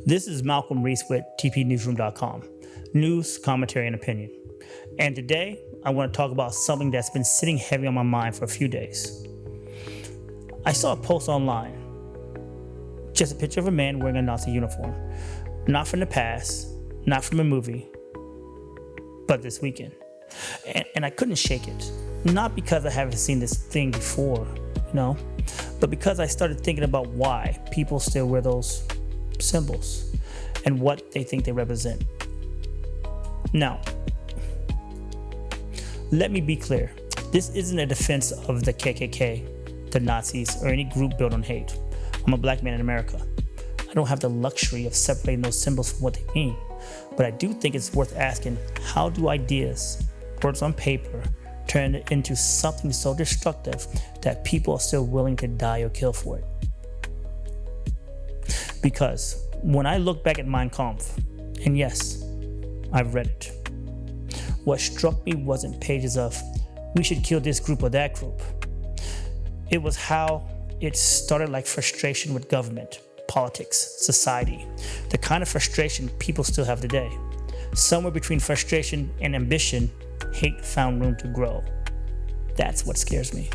This is Malcolm Reese with TPNewsRoom.com, news, commentary, and opinion. And today, I want to talk about something that's been sitting heavy on my mind for a few days. I saw a post online, just a picture of a man wearing a Nazi uniform. Not from the past, not from a movie, but this weekend. And I couldn't shake it. Not because I haven't seen this thing before, but because I started thinking about why people still wear those symbols and what they think they represent. Now, let me be clear. This isn't a defense of the KKK, the Nazis, or any group built on hate. I'm a black man in America. I don't have the luxury of separating those symbols from what they mean. But I do think it's worth asking, how do ideas, words on paper, turn into something so destructive that people are still willing to die or kill for it? Because when I look back at Malcholm, and yes, I've read it, what struck me wasn't pages of, we should kill this group or that group. It was how it started like frustration with government, politics, society, the kind of frustration people still have today. Somewhere between frustration and ambition, hate found room to grow. That's what scares me.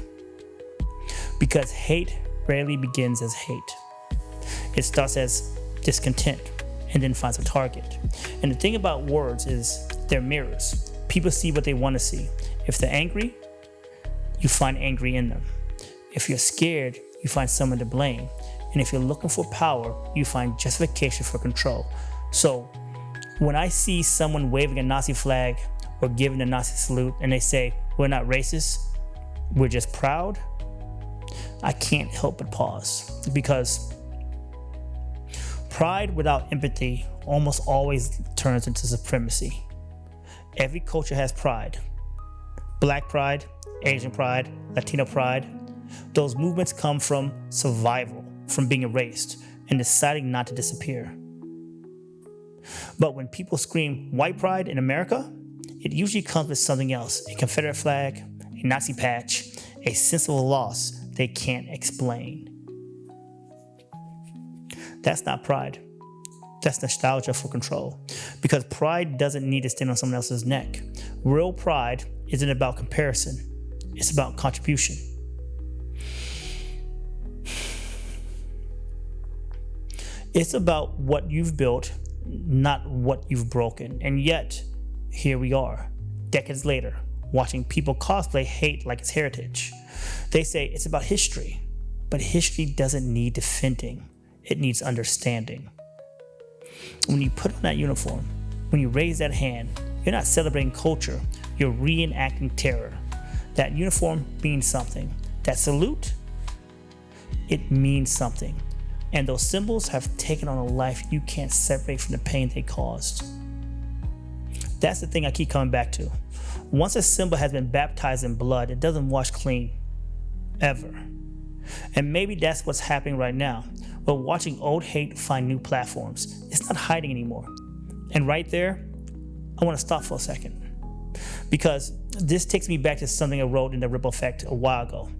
Because hate rarely begins as hate. It starts as discontent and then finds a target. And the thing about words is they're mirrors. People see what they want to see. If they're angry, you find angry in them. If you're scared, you find someone to blame. And if you're looking for power, you find justification for control. So when I see someone waving a Nazi flag or giving a Nazi salute and they say, we're not racist, we're just proud, I can't help but pause. Because pride without empathy almost always turns into supremacy. Every culture has pride. Black pride, Asian pride, Latino pride. Those movements come from survival, from being erased and deciding not to disappear. But when people scream white pride in America, it usually comes with something else, a Confederate flag, a Nazi patch, a sense of a loss they can't explain. That's not pride. That's nostalgia for control. Because pride doesn't need to stand on someone else's neck. Real pride isn't about comparison. It's about contribution. It's about what you've built, not what you've broken. And yet, here we are, decades later, watching people cosplay hate like it's heritage. They say it's about history, but history doesn't need defending. It needs understanding. When you put on that uniform, when you raise that hand, you're not celebrating culture, you're reenacting terror. That uniform means something. That salute, it means something. And those symbols have taken on a life you can't separate from the pain they caused. That's the thing I keep coming back to. Once a symbol has been baptized in blood, it doesn't wash clean, ever. And maybe that's what's happening right now. We're watching old hate find new platforms. It's not hiding anymore. And right there, I want to stop for a second. Because this takes me back to something I wrote in the Ripple Effect a while ago.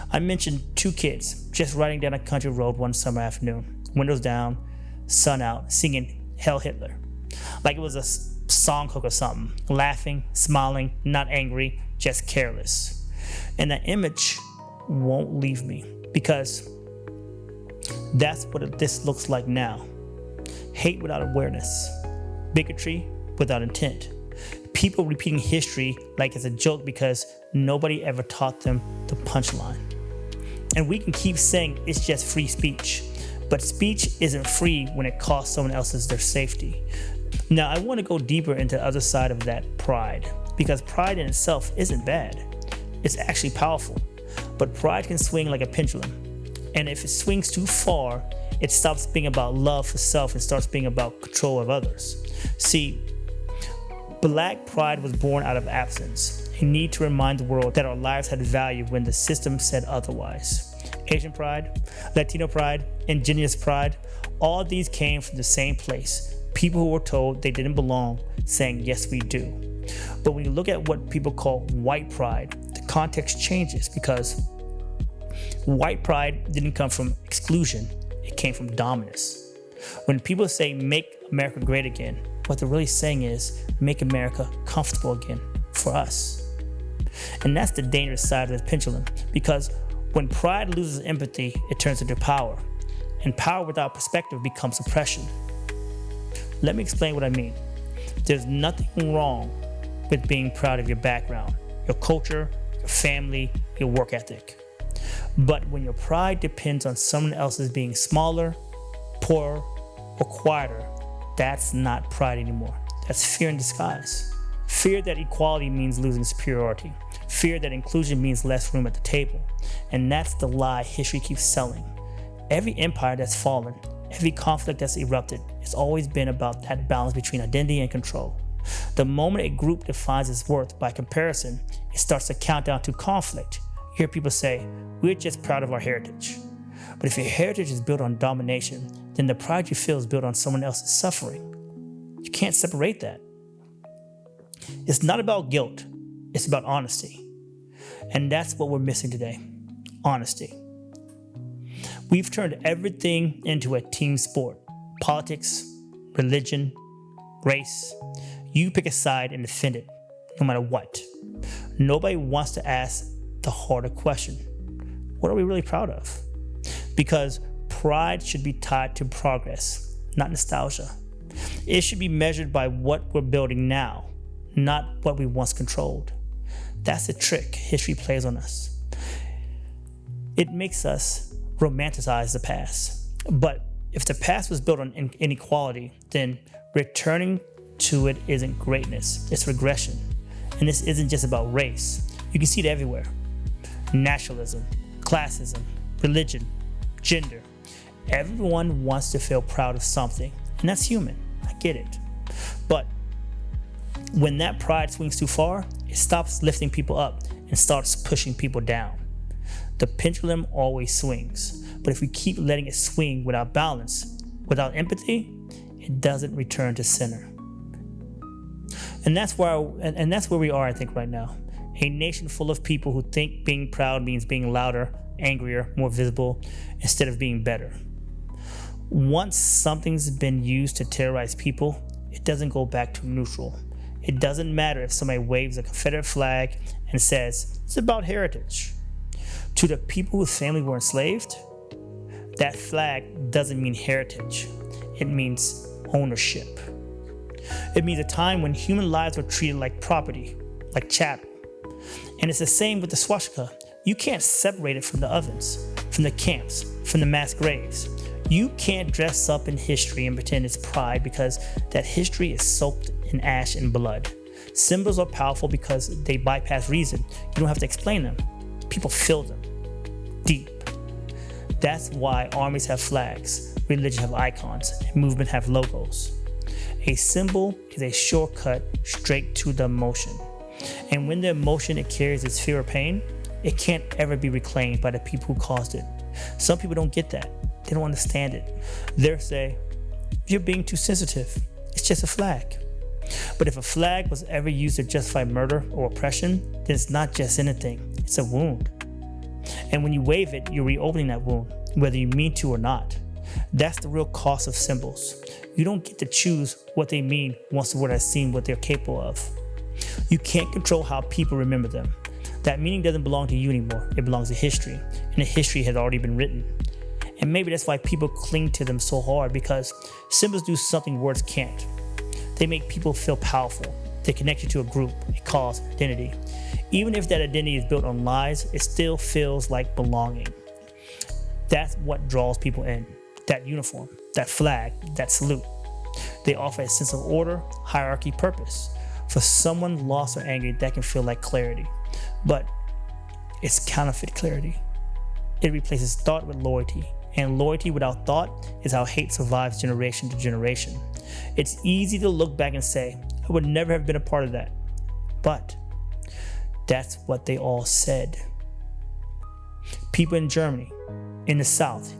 I mentioned two kids just riding down a country road one summer afternoon, windows down, sun out, singing Hail Hitler. Like it was a song hook or something, laughing, smiling, not angry, just careless. And that image won't leave me because that's what this looks like now. Hate without awareness, bigotry without intent. People repeating history like it's a joke because nobody ever taught them the punchline. And we can keep saying it's just free speech, but speech isn't free when it costs someone else's their safety. Now, I want to go deeper into the other side of that pride, because pride in itself isn't bad. It's actually powerful, but pride can swing like a pendulum. And if it swings too far, it stops being about love for self and starts being about control of others. See, Black pride was born out of absence, a need to remind the world that our lives had value when the system said otherwise. Asian pride, Latino pride, indigenous pride, all these came from the same place. People who were told they didn't belong, saying, yes, we do. But when you look at what people call white pride, the context changes because white pride didn't come from exclusion, it came from dominance. When people say make America great again, what they're really saying is make America comfortable again for us. And that's the dangerous side of the pendulum, because when pride loses empathy, it turns into power. And power without perspective becomes oppression. Let me explain what I mean. There's nothing wrong with being proud of your background, your culture, your family, your work ethic. But when your pride depends on someone else's being smaller, poorer, or quieter, that's not pride anymore. That's fear in disguise. Fear that equality means losing superiority. Fear that inclusion means less room at the table. And that's the lie history keeps selling. Every empire that's fallen, every conflict that's erupted, it's always been about that balance between identity and control. The moment a group defines its worth by comparison, it starts to count down to conflict. You hear people say, we're just proud of our heritage. But if your heritage is built on domination, then the pride you feel is built on someone else's suffering. You can't separate that. It's not about guilt, it's about honesty. And that's what we're missing today, honesty. We've turned everything into a team sport. Politics, religion, race. You pick a side and defend it, no matter what. Nobody wants to ask the harder question. What are we really proud of? Because pride should be tied to progress, not nostalgia. It should be measured by what we're building now, not what we once controlled. That's the trick history plays on us. It makes us romanticize the past. But if the past was built on inequality, then returning to it isn't greatness, it's regression. And this isn't just about race. You can see it everywhere. Nationalism, classism, religion, gender. Everyone wants to feel proud of something, and that's human. I get it. But when that pride swings too far, it stops lifting people up and starts pushing people down. The pendulum always swings, but if we keep letting it swing without balance, without empathy, it doesn't return to center. And that's where we are, I think, right now. A nation full of people who think being proud means being louder, angrier, more visible, instead of being better. Once something's been used to terrorize people, it doesn't go back to neutral. It doesn't matter if somebody waves a Confederate flag and says, it's about heritage. To the people whose family were enslaved, that flag doesn't mean heritage. It means ownership. It means a time when human lives were treated like property, like chattel. And it's the same with the swastika. You can't separate it from the ovens, from the camps, from the mass graves. You can't dress up in history and pretend it's pride, because that history is soaked in ash and blood. Symbols are powerful because they bypass reason. You don't have to explain them. People feel them deep. That's why armies have flags, religion have icons, and movement have logos. A symbol is a shortcut straight to the emotion. And when the emotion it carries is fear or pain, it can't ever be reclaimed by the people who caused it. Some people don't get that. They don't understand it. They'll say, you're being too sensitive. It's just a flag. But if a flag was ever used to justify murder or oppression, then it's not just anything. It's a wound. And when you wave it, you're reopening that wound, whether you mean to or not. That's the real cost of symbols. You don't get to choose what they mean once the world has seen what they're capable of. You can't control how people remember them. That meaning doesn't belong to you anymore. It belongs to history, and the history has already been written. And maybe that's why people cling to them so hard, because symbols do something words can't. They make people feel powerful. They connect you to a group, a cause, identity. Even if that identity is built on lies, it still feels like belonging. That's what draws people in. That uniform, that flag, that salute. They offer a sense of order, hierarchy, purpose. For someone lost or angry, that can feel like clarity. But it's counterfeit clarity. It replaces thought with loyalty. And loyalty without thought is how hate survives generation to generation. It's easy to look back and say, I would never have been a part of that. But that's what they all said. People in Germany, in the South,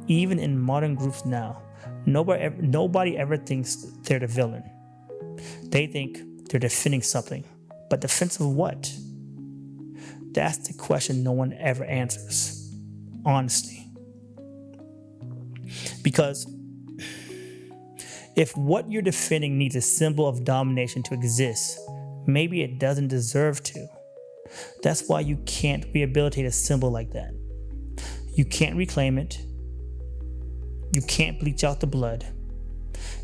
even in modern groups now, nobody ever thinks they're the villain. They think they're defending something. But defense of what? That's the question no one ever answers. Honestly. Because If what you're defending needs a symbol of domination to exist, maybe it doesn't deserve to. That's why you can't rehabilitate a symbol like that. You can't reclaim it. You can't bleach out the blood.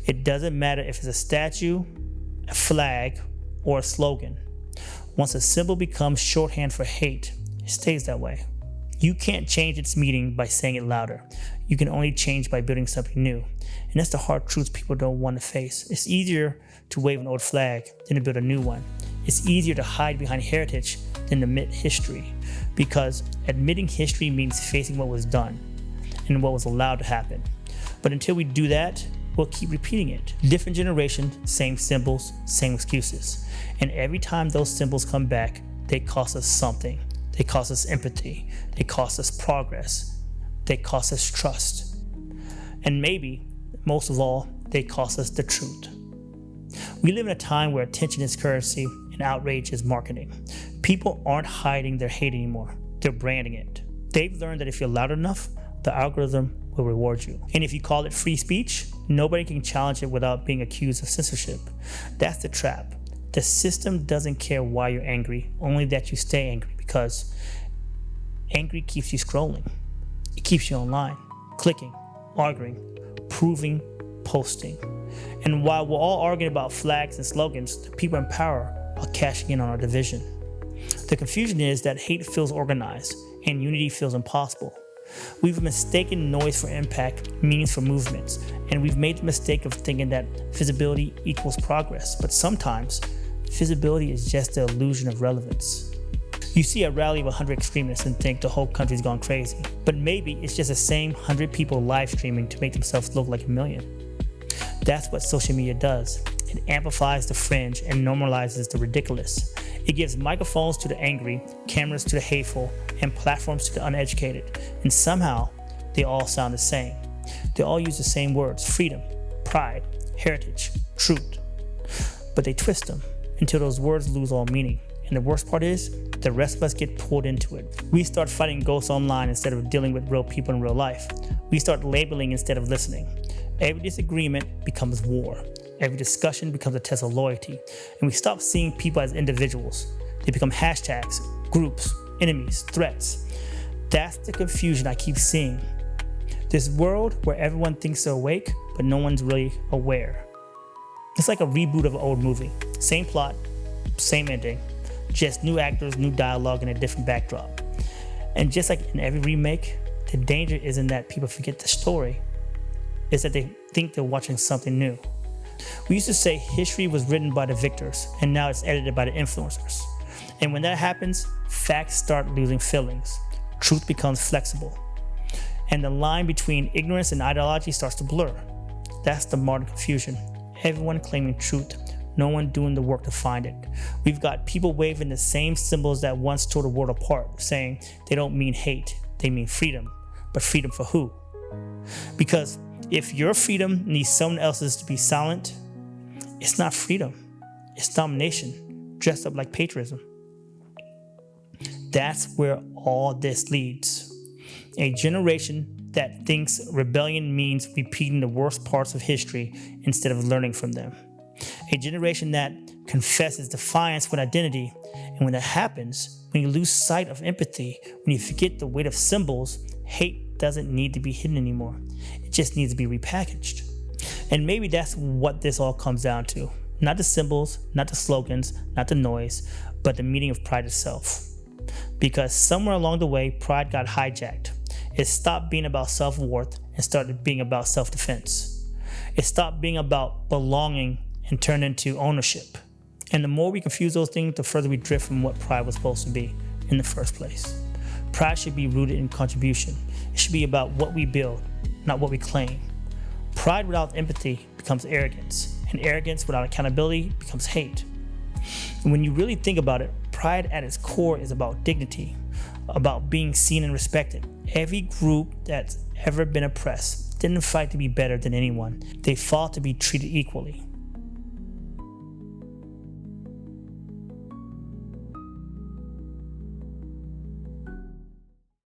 It doesn't matter if it's a statue, a flag, or a slogan. Once a symbol becomes shorthand for hate, it stays that way. You can't change its meaning by saying it louder. You can only change by building something new. And that's the hard truth people don't want to face. It's easier to wave an old flag than to build a new one. It's easier to hide behind heritage than to admit history, because admitting history means facing what was done and what was allowed to happen. But until we do that, we'll keep repeating it. Different generation, same symbols, same excuses. And every time those symbols come back, they cost us something. They cost us empathy. They cost us progress. They cost us trust. And maybe, most of all, they cost us the truth. We live in a time where attention is currency and outrage is marketing. People aren't hiding their hate anymore. They're branding it. They've learned that if you're loud enough, the algorithm will reward you. And if you call it free speech, nobody can challenge it without being accused of censorship. That's the trap. The system doesn't care why you're angry, only that you stay angry, because angry keeps you scrolling. It keeps you online, clicking, arguing, proving, posting. And while we're all arguing about flags and slogans, the people in power are cashing in on our division. The confusion is that hate feels organized and unity feels impossible. We've mistaken noise for impact, meanings for movements, and we've made the mistake of thinking that visibility equals progress. But sometimes, visibility is just the illusion of relevance. You see a rally of 100 extremists and think the whole country's gone crazy. But maybe it's just the same 100 people live streaming to make themselves look like a million. That's what social media does. It amplifies the fringe and normalizes the ridiculous. It gives microphones to the angry, cameras to the hateful, and platforms to the uneducated. And somehow, they all sound the same. They all use the same words: freedom, pride, heritage, truth. But they twist them until those words lose all meaning. And the worst part is, the rest of us get pulled into it. We start fighting ghosts online instead of dealing with real people in real life. We start labeling instead of listening. Every disagreement becomes war. Every discussion becomes a test of loyalty. And we stop seeing people as individuals. They become hashtags, groups, enemies, threats. That's the confusion I keep seeing. This world where everyone thinks they're awake, but no one's really aware. It's like a reboot of an old movie. Same plot, same ending, just new actors, new dialogue, and a different backdrop. And just like in every remake, the danger isn't that people forget the story. It's that they think they're watching something new. We used to say history was written by the victors, and now it's edited by the influencers. And when that happens, facts start losing feelings. Truth becomes flexible. And the line between ignorance and ideology starts to blur. That's the modern confusion. Everyone claiming truth, no one doing the work to find it. We've got people waving the same symbols that once tore the world apart, saying they don't mean hate, they mean freedom. But freedom for who? Because if your freedom needs someone else's to be silent, it's not freedom. It's domination, dressed up like patriotism. That's where all this leads. A generation that thinks rebellion means repeating the worst parts of history instead of learning from them. A generation that confesses defiance with identity. And when that happens, when you lose sight of empathy, when you forget the weight of symbols, hate doesn't need to be hidden anymore. It just needs to be repackaged. And maybe that's what this all comes down to. Not the symbols, not the slogans, not the noise, but the meaning of pride itself. Because somewhere along the way, pride got hijacked. It stopped being about self-worth and started being about self-defense. It stopped being about belonging and turned into ownership. And the more we confuse those things, the further we drift from what pride was supposed to be in the first place. Pride should be rooted in contribution. It should be about what we build, not what we claim. Pride without empathy becomes arrogance, and arrogance without accountability becomes hate. And when you really think about it, pride at its core is about dignity, about being seen and respected. Every group that's ever been oppressed didn't fight to be better than anyone. They fought to be treated equally.